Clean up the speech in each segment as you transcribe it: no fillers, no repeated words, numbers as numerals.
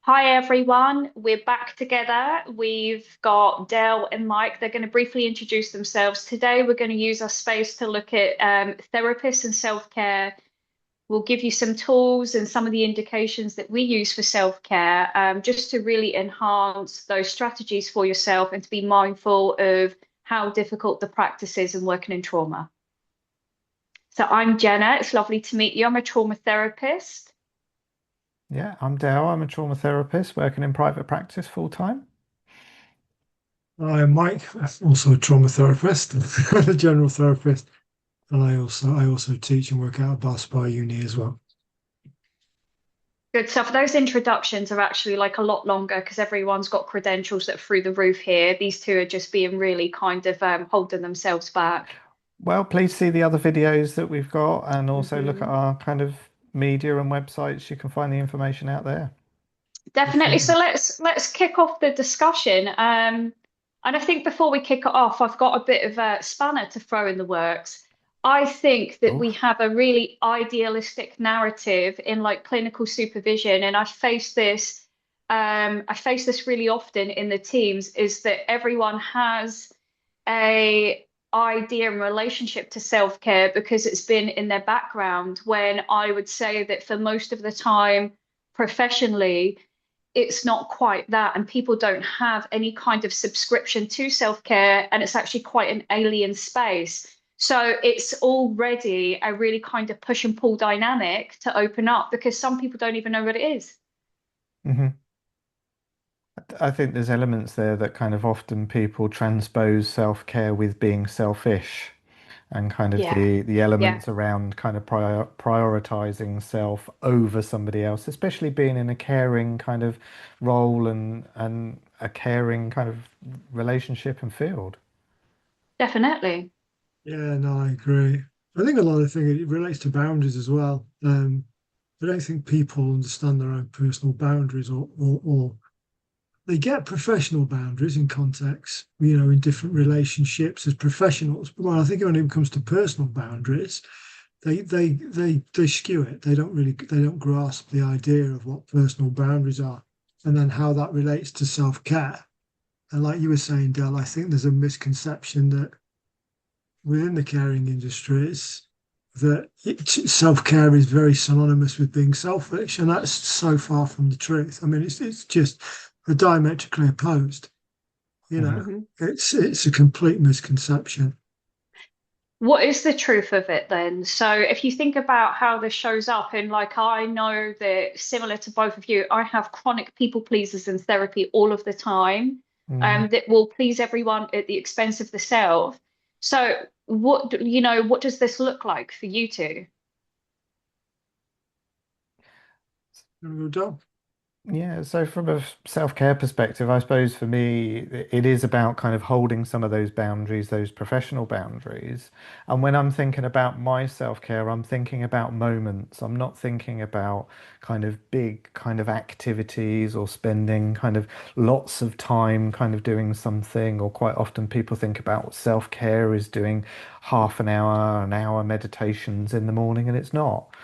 Hi everyone, we're back together. We've got Dale and Mike. They're going to briefly introduce themselves. Today, we're going to use our space to look at therapists and self-care. We'll give you some tools and some of the indications that we use for self-care, just to really enhance those strategies for yourself and to be mindful of how difficult the practice is in working in trauma. So I'm Jenna. It's lovely to meet you. I'm a trauma therapist. Yeah, I'm Dale. I'm a trauma therapist working in private practice full time. I'm Mike, also a trauma therapist, a general therapist, and I also teach and work out at Bath Spa Uni as well. Good stuff. Those introductions are actually like a lot longer because everyone's got credentials that are through the roof here. These two are just being really kind of holding themselves back. Well, please see the other videos that we've got and also look at Hmm. our kind of media and websites. You can find the information out there. Definitely. Definitely. So let's kick off the discussion. And I think before we kick it off, I've got a bit of a spanner to throw in the works. I think that Oh, we have a really idealistic narrative in like clinical supervision, and I face this really often in the teams, is that everyone has a idea and relationship to self-care because it's been in their background, when I would say that for most of the time professionally it's not quite that, and people don't have any kind of subscription to self-care, and it's actually quite an alien space. So it's already a really kind of push and pull dynamic to open up because some people don't even know what it is. hmm. I think there's elements there that kind of often people transpose self-care with being selfish and kind of Yeah, the yeah, elements around kind of prioritizing self over somebody else, especially being in a caring kind of role and a caring kind of relationship and field. definitely. Yeah, no, I agree. I think a lot of things it relates to boundaries as well. I don't think people understand their own personal boundaries, or they get professional boundaries in context, in different relationships as professionals. But when I think when it comes to personal boundaries, they skew it. They don't grasp the idea of what personal boundaries are, and then how that relates to self-care. And like you were saying, Del, I think there's a misconception that within the caring industries that self-care is very synonymous with being selfish, and that's so far from the truth. I mean, it's just diametrically opposed. You know, Mhm. it's a complete misconception. What is the truth of it then? So if you think about how this shows up, and like I know that similar to both of you, I have chronic people pleasers in therapy all of the time, Mm. that will please everyone at the expense of the self. So what does this look like for you two? Del? Yeah, so from a self-care perspective, I suppose for me, it is about kind of holding some of those boundaries, those professional boundaries. And when I'm thinking about my self-care, I'm thinking about moments. I'm not thinking about kind of big kind of activities or spending kind of lots of time kind of doing something. Or quite often people think about self-care is doing half an hour meditations in the morning, and it's not.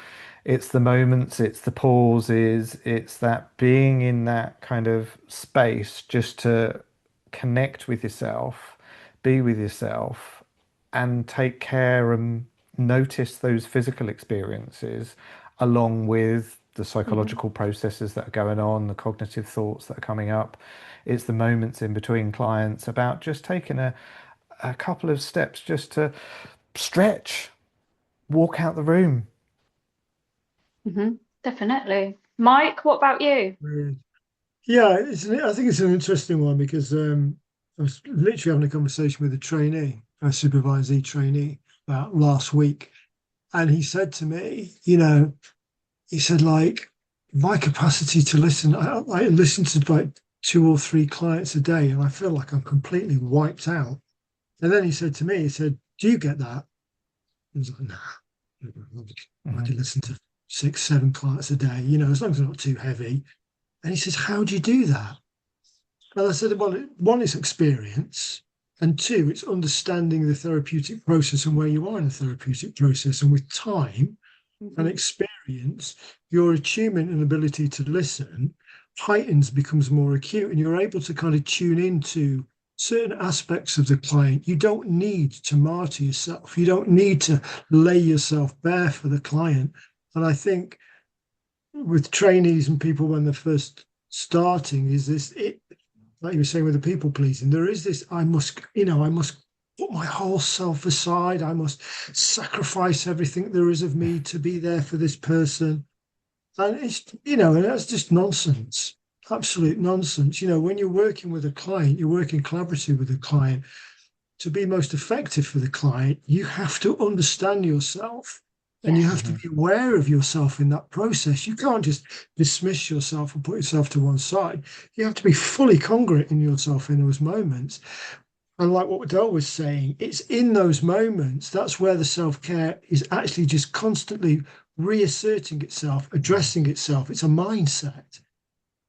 It's the moments, it's the pauses, it's that being in that kind of space just to connect with yourself, be with yourself, and take care and notice those physical experiences along with the Hmm. psychological processes that are going on, the cognitive thoughts that are coming up. It's the moments in between clients about just taking a couple of steps just to stretch, walk out the room. Hmm. Definitely. Mike, what about you? Weird. Yeah, I think it's an interesting one because I was literally having a conversation with a trainee, a supervisee trainee, about last week, and he said to me, he said, like, my capacity to listen, I listen to like two or three clients a day, and I feel like I'm completely wiped out. And then he said to me, he said, "Do you get that?" I was like, "Nah, I Mhm. can listen to six, seven clients a day, as long as they're not too heavy." And he says, "How do you do that?" And I said, "Well, one is experience, and two, it's understanding the therapeutic process and where you are in the therapeutic process. And with time and Hmm. experience, your attunement and ability to listen heightens, becomes more acute, and you're able to kind of tune into certain aspects of the client. You don't need to martyr yourself. You don't need to lay yourself bare for the client. And I think with trainees and people when they're first starting, is this it? Like you were saying with the people pleasing, there is this. I must put my whole self aside. I must sacrifice everything there is of me to be there for this person. And and that's just nonsense, absolute nonsense. When you're working with a client, you're working collaboratively with a client. To be most effective for the client, you have to understand yourself and you Yes. have to be aware of yourself in that process. You can't just dismiss yourself and put yourself to one side. You have to be fully congruent in yourself in those moments. And like what Dale was saying, it's in those moments that's where the self-care is actually just constantly reasserting itself, addressing itself. It's a mindset.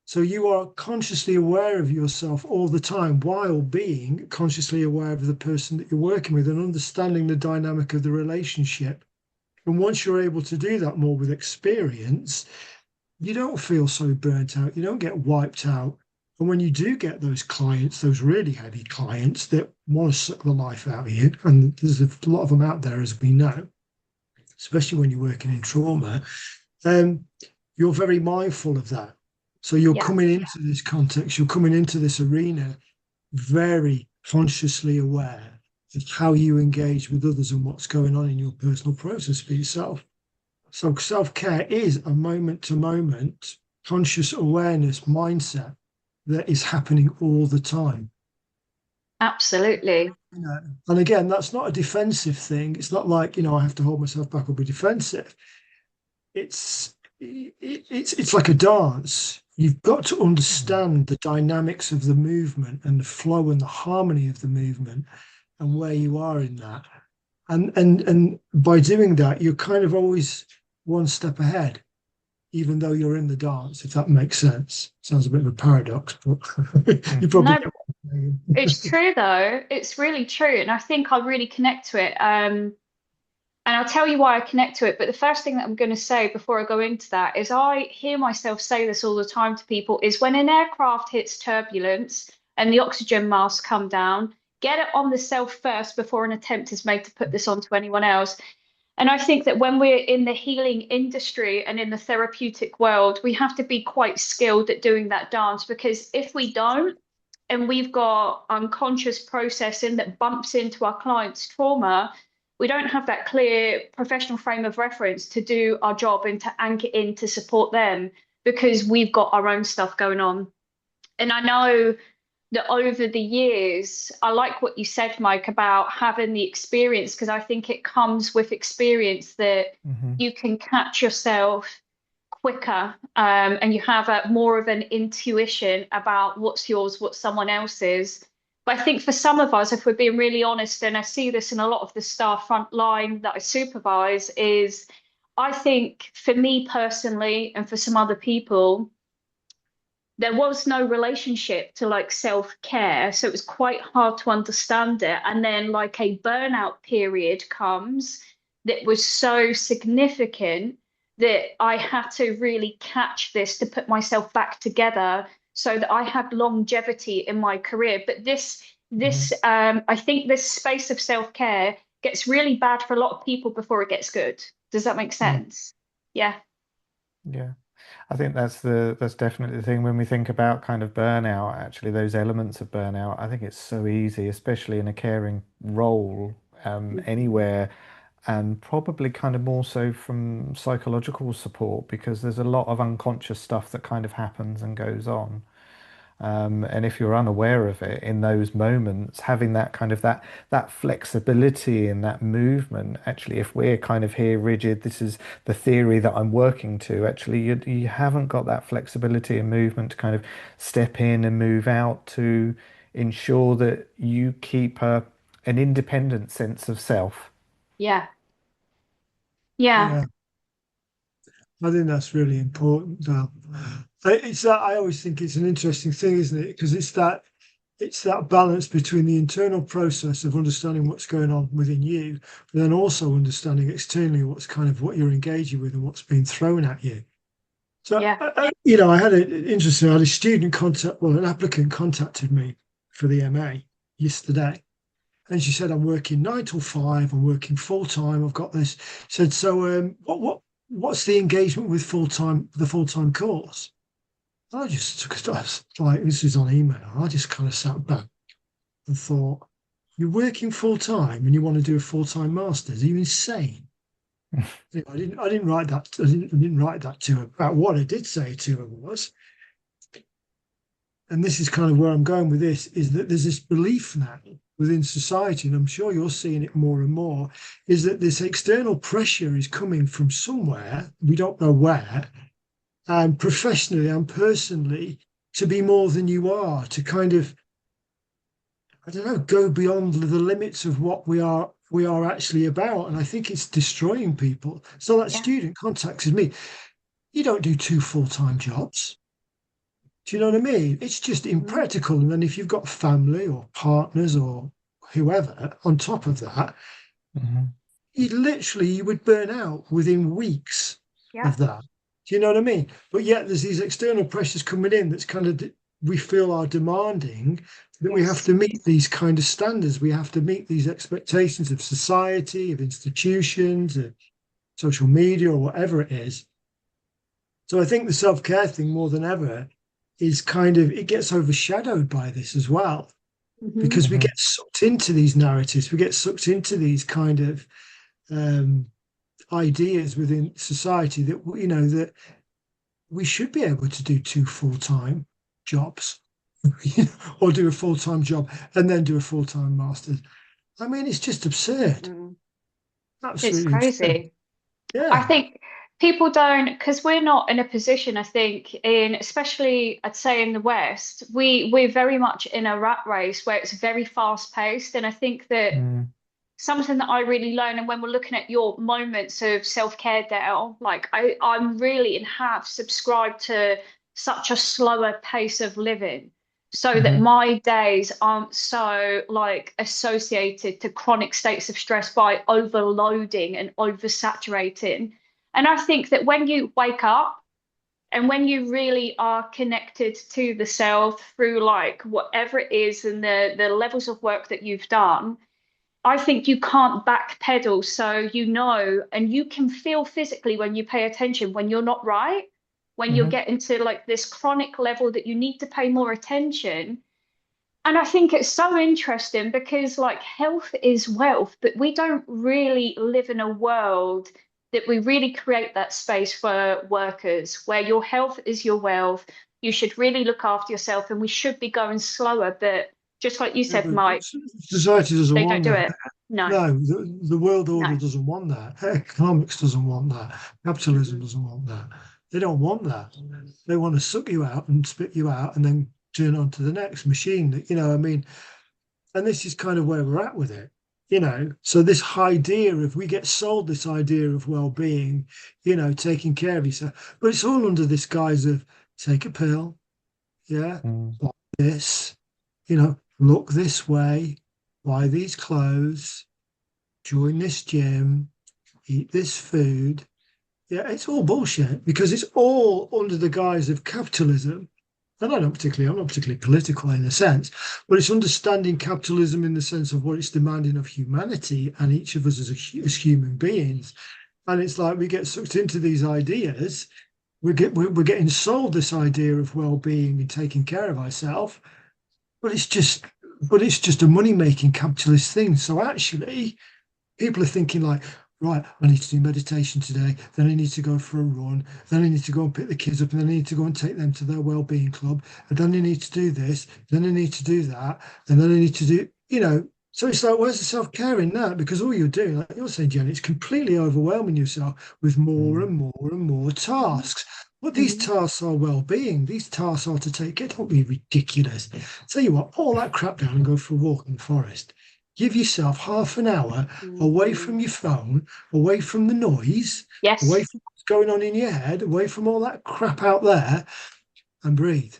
So you are consciously aware of yourself all the time while being consciously aware of the person that you're working with and understanding the dynamic of the relationship. And once you're able to do that more with experience, you don't feel so burnt out. You don't get wiped out. And when you do get those clients, those really heavy clients that want to suck the life out of you, and there's a lot of them out there, as we know, especially when you're working in trauma, you're very mindful of that. So you're Yeah. coming into this context, you're coming into this arena very consciously aware of how you engage with others and what's going on in your personal process for yourself. So self-care is a moment-to-moment conscious awareness mindset that is happening all the time. Absolutely. And again, that's not a defensive thing. It's not like, I have to hold myself back or be defensive. It's like a dance. You've got to understand the dynamics of the movement and the flow and the harmony of the movement and where you are in that. And by doing that, you're kind of always one step ahead, even though you're in the dance, if that makes sense. Sounds a bit of a paradox, but you probably No, get what I'm saying. it's true though. It's really true. And I think I really connect to it. And I'll tell you why I connect to it. But the first thing that I'm going to say before I go into that is I hear myself say this all the time to people is when an aircraft hits turbulence and the oxygen masks come down, get it on the self first before an attempt is made to put this onto anyone else. And I think that when we're in the healing industry and in the therapeutic world, we have to be quite skilled at doing that dance because if we don't, and we've got unconscious processing that bumps into our client's trauma, we don't have that clear professional frame of reference to do our job and to anchor in to support them because we've got our own stuff going on. And I know that over the years, I like what you said, Mike, about having the experience, because I think it comes with experience that Hmm. you can catch yourself quicker and you have more of an intuition about what's yours, what's someone else's. But I think for some of us, if we're being really honest, and I see this in a lot of the staff front line that I supervise, is I think for me personally and for some other people, there was no relationship to like self-care, so it was quite hard to understand it. And then like a burnout period comes that was so significant that I had to really catch this to put myself back together so that I had longevity in my career. But this Hmm. I think this space of self-care gets really bad for a lot of people before it gets good. Does that make Yeah. sense? Yeah. Yeah. I think that's definitely the thing when we think about kind of burnout, actually, those elements of burnout. I think it's so easy, especially in a caring role, anywhere, and probably kind of more so from psychological support because there's a lot of unconscious stuff that kind of happens and goes on. And if you're unaware of it in those moments, having that kind of that flexibility and that movement, actually, if we're kind of here rigid, this is the theory that I'm working to. Actually, you haven't got that flexibility and movement to kind of step in and move out to ensure that you keep an independent sense of self. Yeah. Yeah. Yeah, I think that's really important, Dal. It's that I always think it's an interesting thing, isn't it? Because it's that balance between the internal process of understanding what's going on within you, but then also understanding externally what you're engaging with and what's being thrown at you. So, Yeah. I had I had a student contact, well, an applicant contacted me for the MA yesterday. And she said, I'm working 9 till 5, I'm working full time, I've got this. Said, so what's the engagement with the full-time course? I just took a step, like, this is on email. I just kind of sat back and thought, you're working full time and you want to do a full-time master's? Are you insane? I didn't write that. I didn't write that to her. But what I did say to her was, and this is kind of where I'm going with this, is that there's this belief now within society, and I'm sure you're seeing it more and more, is that this external pressure is coming from somewhere, we don't know where, and professionally and personally, to be more than you are, to kind of, I don't know, go beyond the limits of what we are actually about. And I think it's destroying people. So that Yeah. student contacted me. You don't do two full-time jobs. Do you know what I mean? It's just Mhm. impractical. And then if you've got family or partners or whoever on top of that, Hmm. you would burn out within weeks Yeah. of that. Do you know what I mean? But yet there's these external pressures coming in that's kind of we feel are demanding that we have Yes. to meet these kind of standards. We have to meet these expectations of society, of institutions, of social media, or whatever it is. So I think the self-care thing more than ever is kind of it gets overshadowed by this as well Hmm. because we Hmm. get sucked into these narratives, we get sucked into these kind of um, ideas within society that that we should be able to do two full-time jobs or do a full-time job and then do a full-time master's. I mean, it's just absurd, Mm. It's absolutely absurd. crazy. I Yeah. think people don't, because we're not in a position, I think, especially I'd say in the West, we're very much in a rat race where it's very fast paced. And I think that Mm. something that I really learn, and when we're looking at your moments of self-care, Dale, like I'm really and have subscribed to such a slower pace of living so that Hmm. my days aren't so like associated to chronic states of stress by overloading and oversaturating. And I think that when you wake up and when you really are connected to the self through like whatever it is and the levels of work that you've done, I think you can't backpedal. So you know, and you can feel physically when you pay attention when you're not right, when you're Hmm. getting to like this chronic level that you need to pay more attention. And I think it's so interesting because like health is wealth, but we don't really live in a world that we really create that space for workers where your health is your wealth. You should really look after yourself and we should be going slower. But just like you Yeah, said, but Mike, society doesn't they don't want do that. it. No, No, the world order no. doesn't want that. Economics doesn't want that. Capitalism Mm-mm. doesn't want that. They don't want that. They want to suck you out and spit you out and then turn on to the next machine. I mean, and this is kind of where we're at with it. So this idea of we get sold this idea of well-being, taking care of yourself, but it's all under this guise of take a pill, yeah, Mm. like this, look this way, buy these clothes, join this gym, eat this food. Yeah, it's all bullshit because it's all under the guise of capitalism. And I'm not particularly political in a sense, but it's understanding capitalism in the sense of what it's demanding of humanity and each of us as human beings. And it's like we get sucked into these ideas. We're getting sold this idea of well-being and taking care of ourselves, but it's just a money-making capitalist thing. So actually, people are thinking like, right, I need to do meditation today, then I need to go for a run, then I need to go and pick the kids up, and then I need to go and take them to their well-being club, and then I need to do this, then I need to do that, and then I need to do. So it's like, where's the self-care in that? Because all you're doing, like you're saying, Jen, it's completely overwhelming yourself with more Mm. and more and more Mhm. tasks. But these Mhm. tasks are well-being. These tasks are to take it. Don't be ridiculous. Tell you what, all that crap down and go for a walk in the forest. Give yourself half an hour away Mhm. from your phone, away from the noise, away Yes. from what's going on in your head, away from all that crap out there, and breathe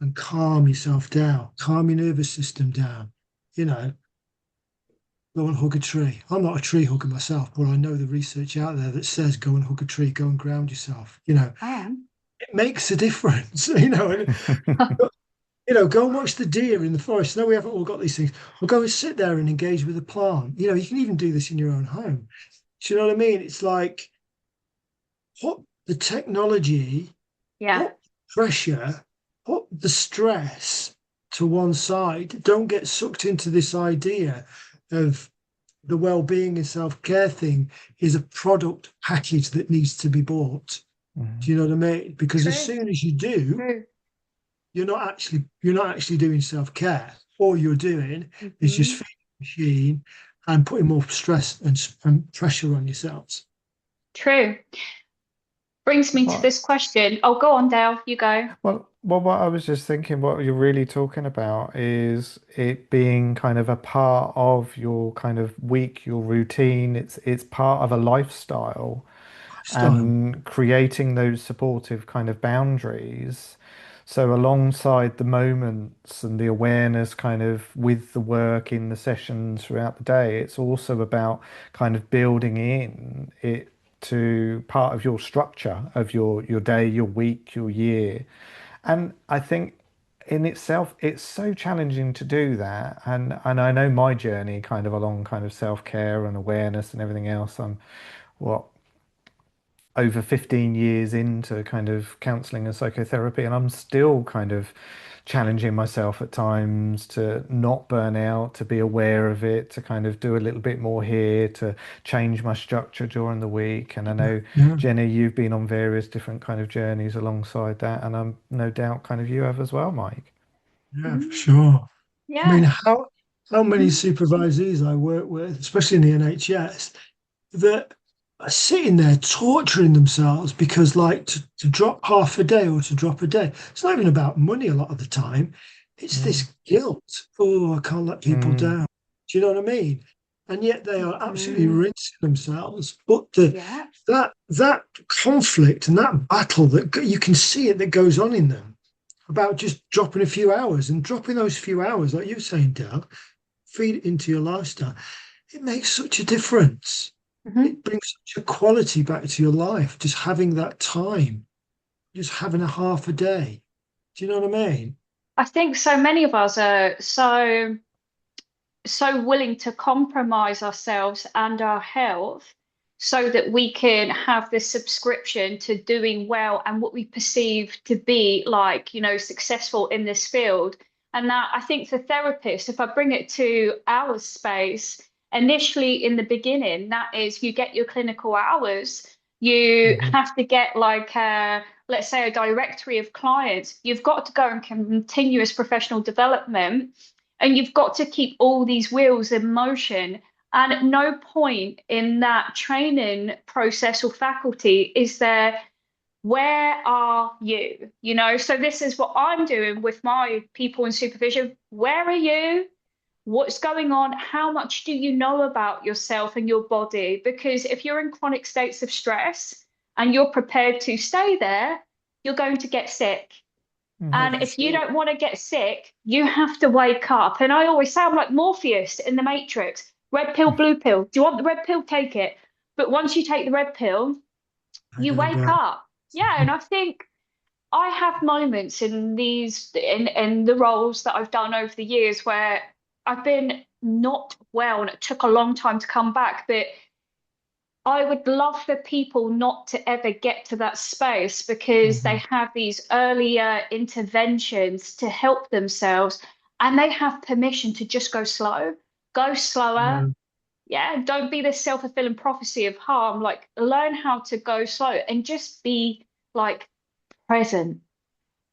and calm yourself down, calm your nervous system down. You know, go and hug a tree. I'm not a tree hugger myself, but I know the research out there that says go and hug a tree, go and ground yourself. I am. It makes a difference, and go and watch the deer in the forest. No, we haven't all got these things. Or go and sit there and engage with a plant. You can even do this in your own home. Do you know what I mean? It's like put the technology, Yeah, put pressure, put the stress to one side. Don't get sucked into this idea of the well-being and self-care thing is a product package that needs to be bought. Do Mhm. you know what I mean? Because as true, soon as you do, true. you're not actually doing self-care. All you're doing is just Hmm. feeding the machine and putting more stress and pressure on yourselves. True. Brings me to Well, this question. Oh, go on, Dale. You go. what I was just thinking, what you're really talking about is it being kind of a part of your kind of week, your routine. It's part of a lifestyle, Lifestyle. and creating those supportive kind of boundaries. So alongside the moments and the awareness kind of with the work in the sessions throughout the day, it's also about kind of building in it to part of your structure of your day, your week, your year. And I think in itself, it's so challenging to do that. And I know my journey kind of along kind of self-care and awareness and everything else. I'm what over 15 years into kind of counseling and psychotherapy, and I'm still kind of challenging myself at times to not burn out, to be aware of it, to kind of do a little bit more here, to change my structure during the week. And I Yeah, know, yeah, Jenny, you've been on various different kind of journeys alongside that, and I'm no doubt kind of you have as well, Mike. yeah, for Mm, sure. I mean, yeah. how many Mm, supervisees I work with, especially in the NHS, that are sitting there torturing themselves because, like, to drop half a day or to drop a day, it's not even about money a lot of the time. It's Mm, this guilt. Oh, I can't let people mm, down. Do you know what I mean? And yet they are absolutely mm, rinsing themselves. But the yeah. that conflict and that battle you can see it that goes on in them about just dropping a few hours and dropping those few hours, like you were saying, Dale, feed it into your lifestyle. It makes such a difference. Hmm. It brings such a quality back to your life, just having that time, just having a half a day. Do you know what I mean? I think so many of us are so willing to compromise ourselves and our health so that we can have this subscription to doing well and what we perceive to be like, successful in this field. And that I think for therapists, if I bring it to our space, initially in the beginning, that is you get your clinical hours, you hmm have to get like let's say a directory of clients, you've got to go in continuous professional development and you've got to keep all these wheels in motion. And at no point in that training process or faculty is there, where are you? So this is what I'm doing with my people in supervision. Where are you? What's going on? How much do you know about yourself and your body? Because if you're in chronic states of stress and you're prepared to stay there, you're going to get sick. Oh, And for if you sure. don't want to get sick, you have to wake up. And I always sound like Morpheus in the Matrix. Red pill, blue pill. Do you want the red pill? Take it. But once you take the red pill, I you go to wake bed. up. Yeah, and I think I have moments in these in the roles that I've done over the years where I've been not well and it took a long time to come back. But I would love for people not to ever get to that space because they hmm have these earlier interventions to help themselves and they have permission to just go slow, go slower. Yeah, Yeah, don't be this self-fulfilling prophecy of harm. Like, learn how to go slow and just be like present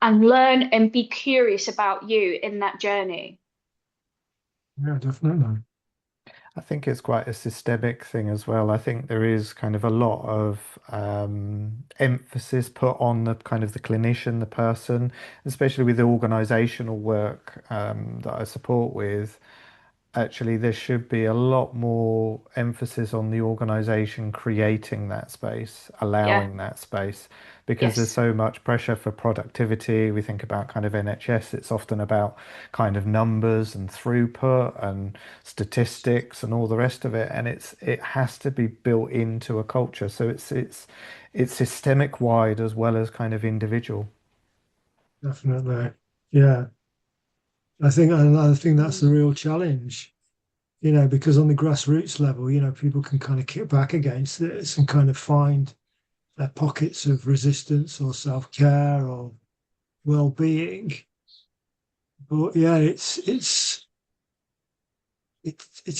and learn and be curious about you in that journey. yeah, definitely. I think it's quite a systemic thing as well. I think there is kind of a lot of emphasis put on the kind of the clinician, the person, especially with the organizational work that I support with. actually there should be a lot more emphasis on the organization creating that space, Yeah. allowing that space, because there's Yes. so much pressure for productivity. We think about kind of NHS, it's often about kind of numbers and throughput and statistics and all the rest of it. And it has to be built into a culture. So it's systemic wide as well as kind of individual. Definitely. Yeah. I think that's the Mm. real challenge, because on the grassroots level, people can kind of kick back against this and kind of find their pockets of resistance or self-care or well-being. But yeah, it's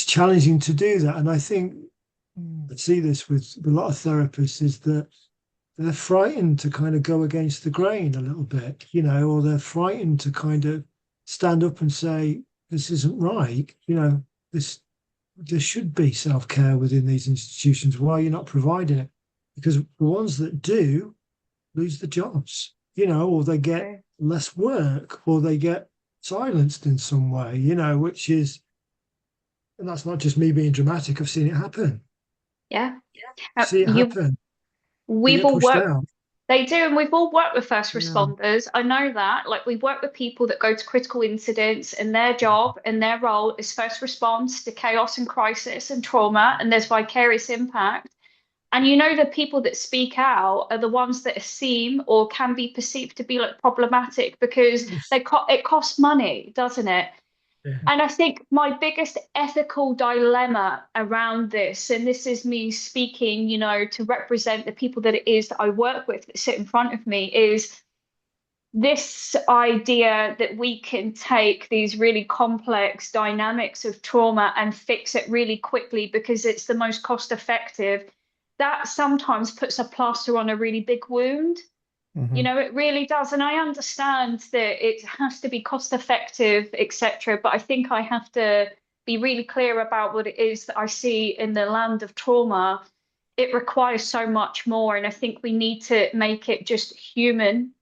challenging to do that. And I think I see this with a lot of therapists is that they're frightened to kind of go against the grain a little bit, or they're frightened to kind of stand up and say, this isn't right, this there should be self-care within these institutions. Why are you not providing it? Because the ones that do lose the jobs, or they get True. less work or they get silenced in some way, which is, and that's not just me being dramatic. I've seen it happen. Yeah. See it You happen. They we've get all pushed worked out. They do, and we've all worked with first Yeah. responders. I know that. Like, we work with people that go to critical incidents, and their job and their role is first response to chaos and crisis and trauma, and there's vicarious impact. And the people that speak out are the ones that seem or can be perceived to be like problematic because it costs money, doesn't it? Yeah. And I think my biggest ethical dilemma around this, and this is me speaking, to represent the people that it is that I work with that sit in front of me, is this idea that we can take these really complex dynamics of trauma and fix it really quickly because it's the most cost effective. That sometimes puts a plaster on a really big wound. Hmm. It really does. And I understand that it has to be cost effective, etc. But I think I have to be really clear about what it is that I see in the land of trauma. It requires so much more. And I think we need to make it just human.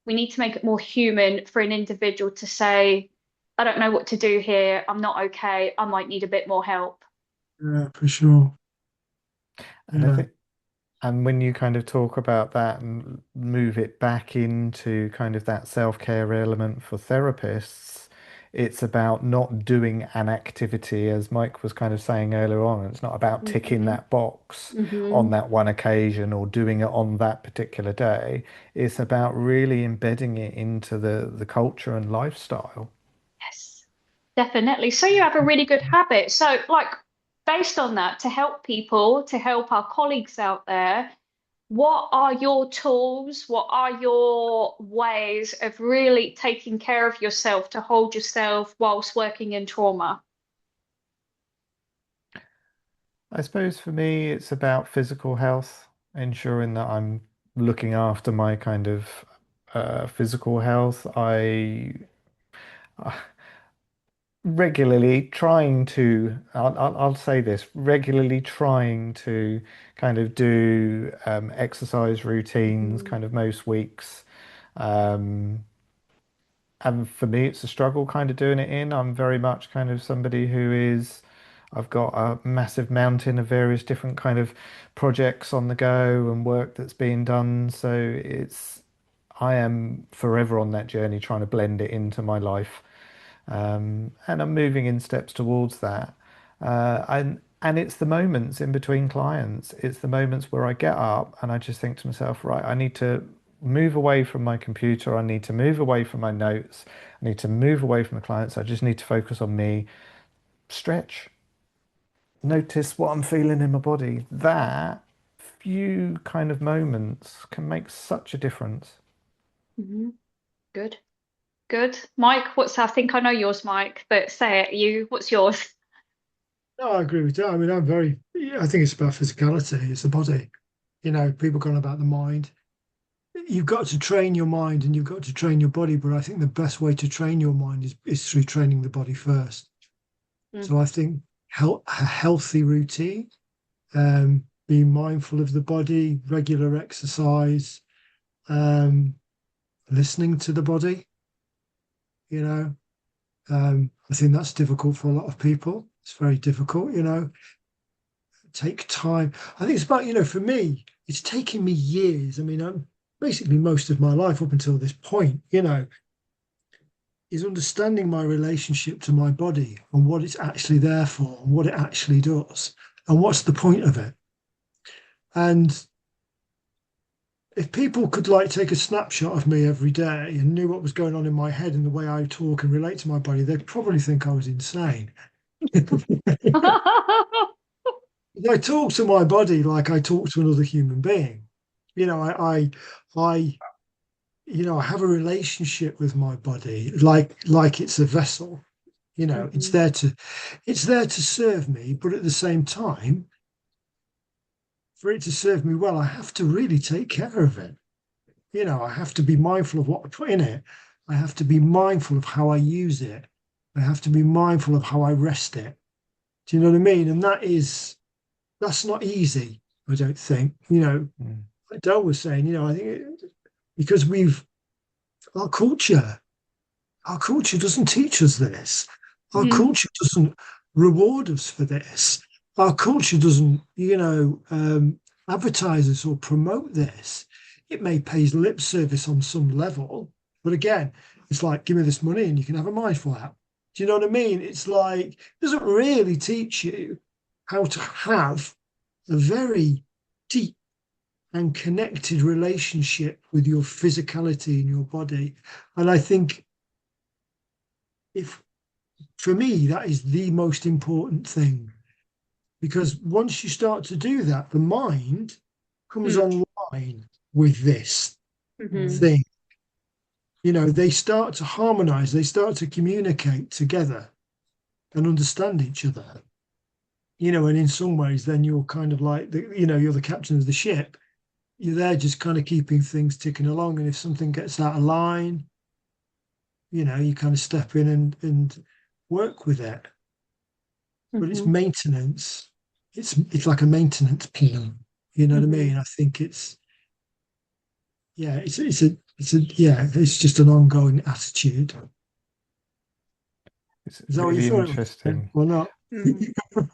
We need to make it more human for an individual to say, I don't know what to do here. I'm not okay. I might need a bit more help. Yeah, for sure. And I Yeah. think And when you kind of talk about that and move it back into kind of that self-care element for therapists, it's about not doing an activity, as Mike was kind of saying earlier on. It's not about ticking Hmm. that box on Hmm. that one occasion or doing it on that particular day. It's about really embedding it into the culture and lifestyle. Yes, definitely. So you have a really good habit. So, like, based on that, to help people, to help our colleagues out there, what are your tools? What are your ways of really taking care of yourself to hold yourself whilst working in trauma? I suppose for me, it's about physical health, ensuring that I'm looking after my kind of physical health. I regularly trying to, I'll say this, regularly trying to kind of do exercise routines Mhm. kind of most weeks. Um, and for me, it's a struggle kind of doing it in. I'm very much kind of somebody who is, I've got a massive mountain of various different kind of projects on the go and work that's being done. So I am forever on that journey trying to blend it into my life. And I'm moving in steps towards that. And it's the moments in between clients. It's the moments where I get up and I just think to myself, right, I need to move away from my computer. I need to move away from my notes. I need to move away from the clients. I just need to focus on me, stretch, notice what I'm feeling in my body. That few kind of moments can make such a difference. Hmm. Good, good. Mike, I think I know yours, Mike, but say it. What's yours? No, I agree with that. I mean, yeah, I think it's about physicality. It's the body. People gone about the mind. You've got to train your mind and you've got to train your body, but I think the best way to train your mind is through training the body first. Mm. So I think a healthy routine, being mindful of the body, regular exercise, um, listening to the body, you know, I think that's difficult for a lot of people. It's very difficult, take time. I think it's about, for me, it's taken me years. I mean, I'm basically most of my life up until this point, is understanding my relationship to my body and what it's actually there for and what it actually does and what's the point of it. And if people could like take a snapshot of me every day and knew what was going on in my head and the way I talk and relate to my body, they'd probably think I was insane. I talk to my body like I talk to another human being. You know, I, I have a relationship with my body like it's a vessel. It's Mhm. there to serve me, but at the same time, for it to serve me well, I have to really take care of it. I have to be mindful of what I put in it. I have to be mindful of how I use it. I have to be mindful of how I rest it. Do you know what I mean? And that's not easy, I don't think. Mm. Like Del was saying, I think because our culture, our culture doesn't teach us this. Our Mm. culture doesn't reward us for this. Our culture doesn't, advertise us or promote this. It may pay lip service on some level, but again, it's like, give me this money and you can have a mindful app. Do you know what I mean? It's like, it doesn't really teach you how to have a very deep and connected relationship with your physicality and your body. And I think if for me, that is the most important thing because once you start to do that, the mind comes Mm. online with this Mhm. thing. They start to harmonize, they start to communicate together and understand each other. And in some ways, then you're kind of like, you're the captain of the ship. You're there just kind of keeping things ticking along. And if something gets out of line, you kind of step in and work with it. But it's Mhm. maintenance. It's like a maintenance plan. You know what I Mhm. mean? I think yeah, it's just an ongoing attitude. It's Is that what you really thought it was? Yeah, interesting. or not? Mm.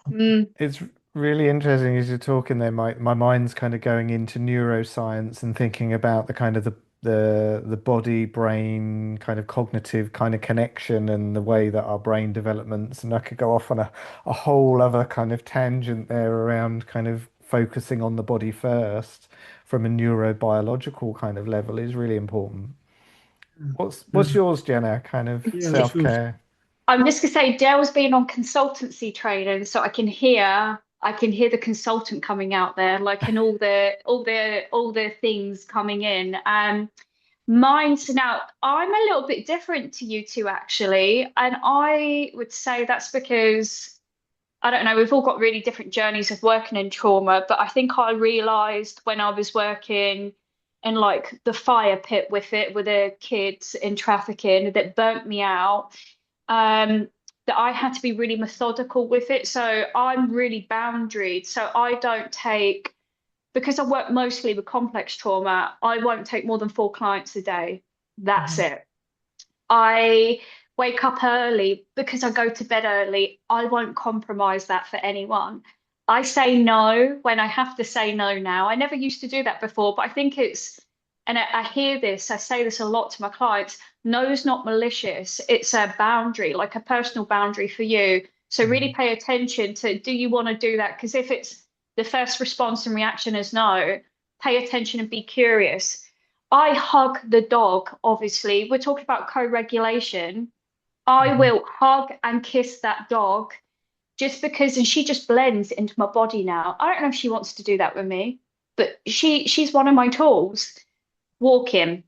Mm. It's really interesting as you're talking there. My mind's kind of going into neuroscience and thinking about the kind of the body brain kind of cognitive kind of connection and the way that our brain developments. And I could go off on a whole other kind of tangent there around kind of focusing on the body first from a neurobiological kind of level is really important. What's Yeah, yours, Jenna? Kind of yeah, which was self-care. I'm just gonna say Dale's been on consultancy training, so I can hear the consultant coming out there, like in all the things coming in. Mine's now I'm a little bit different to you two actually, and I would say that's because I don't know, we've all got really different journeys of working in trauma, but I think I realized when I was working in like the fire pit with the kids in trafficking that burnt me out, um, that I had to be really methodical with it. So I'm really boundaried. So I don't take, because I work mostly with complex trauma, I won't take more than 4 clients a day. That's Mhm. it. I wake up early because I go to bed early. I won't compromise that for anyone. I say no when I have to say no now. I never used to do that before, but I think and I hear this, I say this a lot to my clients. No is not malicious. It's a boundary, like a personal boundary for you. So really Mm. pay attention to, do you want to do that? Because if it's the first response and reaction is no, pay attention and be curious. I hug the dog, obviously. We're talking about co-regulation. I Mhm. will hug and kiss that dog just because, and she just blends into my body now. I don't know if she wants to do that with me, but she's one of my tools. Walking.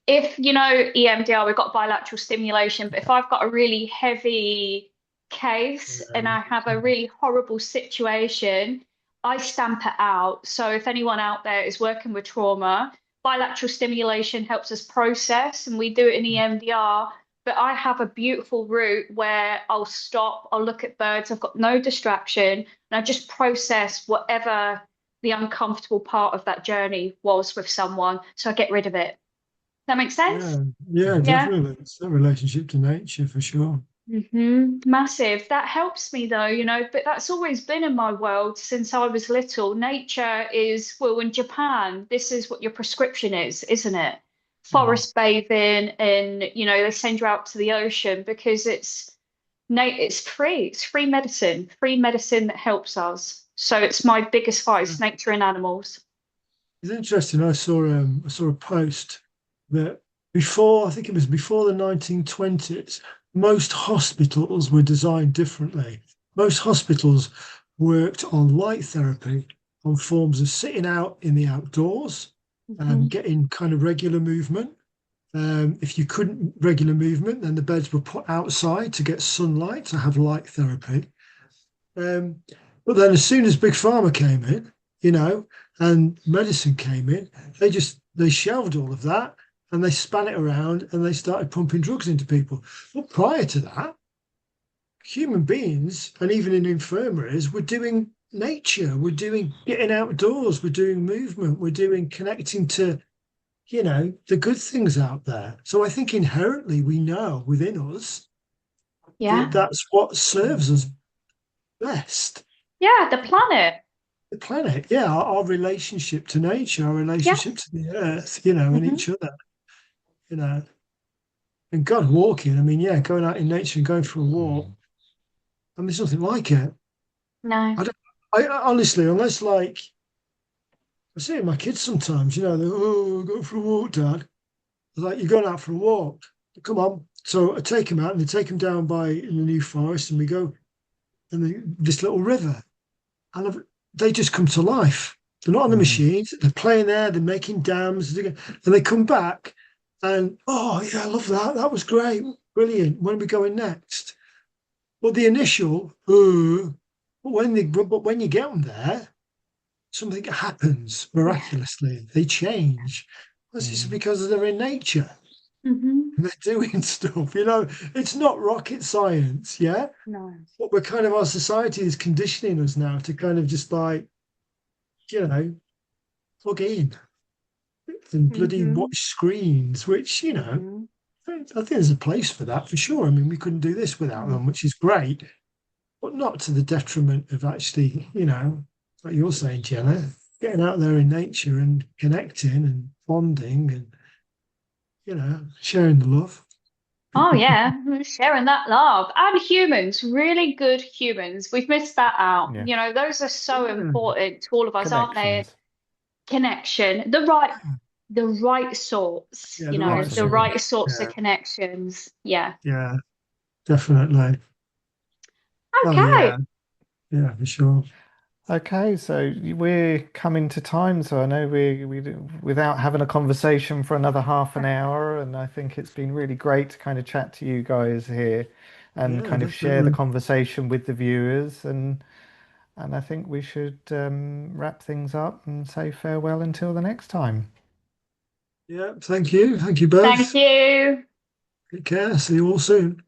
If you know EMDR, we've got bilateral stimulation, but if I've got a really heavy case and I have a really horrible situation, I stamp it out. So if anyone out there is working with trauma, bilateral stimulation helps us process, and we do it in EMDR. But I have a beautiful route where I'll stop, I'll look at birds, I've got no distraction, and I just process whatever the uncomfortable part of that journey was with someone. So I get rid of it. That makes sense? Yeah, yeah, Yeah. definitely. It's a relationship to nature for sure. Massive. That helps me though, but that's always been in my world since I was little. Nature is, well, in Japan, this is what your prescription is, isn't it? Mm. Forest bathing and, they send you out to the ocean because it's free. It's free medicine that helps us. So it's my biggest Yeah. vice, nature and animals. It's interesting. I saw a post that before, I think it was before the 1920s, most hospitals were designed differently. Most hospitals worked on light therapy, on forms of sitting out in the outdoors and Mhm. getting kind of regular movement. If you couldn't regular movement, then the beds were put outside to get sunlight to have light therapy. Um, but then as soon as Big Pharma came in, and medicine came in, they shelved all of that and they span it around and they started pumping drugs into people. But prior to that, human beings and even in infirmaries were doing nature, we're doing getting outdoors, we're doing movement, we're doing connecting to, the good things out there. So I think inherently we know within us that Yeah. that's what serves us best. Yeah, the planet. The planet, yeah, our relationship to nature, our Yeah. relationship to the earth, and hmm each other, you know, and God walking. I mean, yeah, going out in nature and going for a walk. I mean, there's nothing like it. No. I don't, I honestly, unless like I say to my kids sometimes, they go for a walk, Dad. I was like, you're going out for a walk. Come on. So I take them out and they take them down by in the New Forest, and we go and this little river, and they just come to life. They're not on the Mm. machines. They're playing there. They're making dams, and they come back, and oh yeah, I love that. That was great, brilliant. When are we going next? Well, the initial, but when you get them there, something happens Yeah. miraculously. They change. This is Mm. because they're in nature hmm and they're doing stuff. It's not rocket science, yeah. No. But we're kind of our society is conditioning us now to kind of just like you know plug in and bloody hmm watch screens, which, hmm I think there's a place for that for sure. I mean, we couldn't do this without them, which is great, but not to the detriment of actually, like you're saying, Jenna, getting out there in nature and connecting and bonding and, sharing the love. Oh yeah, sharing that love. And humans, really good humans. We've missed that out. Yeah. Those are so Yeah, important to all of us, aren't they? Connections. Connection. The right sorts, yeah, the right the Absolutely. sort. right sorts of Yeah, connections. Yeah. yeah, definitely. Oh, Okay. yeah, yeah, for sure. Okay, so we're coming to time, so I know without having a conversation for another half an hour, and I think it's been really great to kind of chat to you guys here and Yeah, kind of share the definitely. conversation with the viewers, and I think we should wrap things up and say farewell until the next time. Yeah, thank you. Thank you Thank both. you. Take care. See you all soon.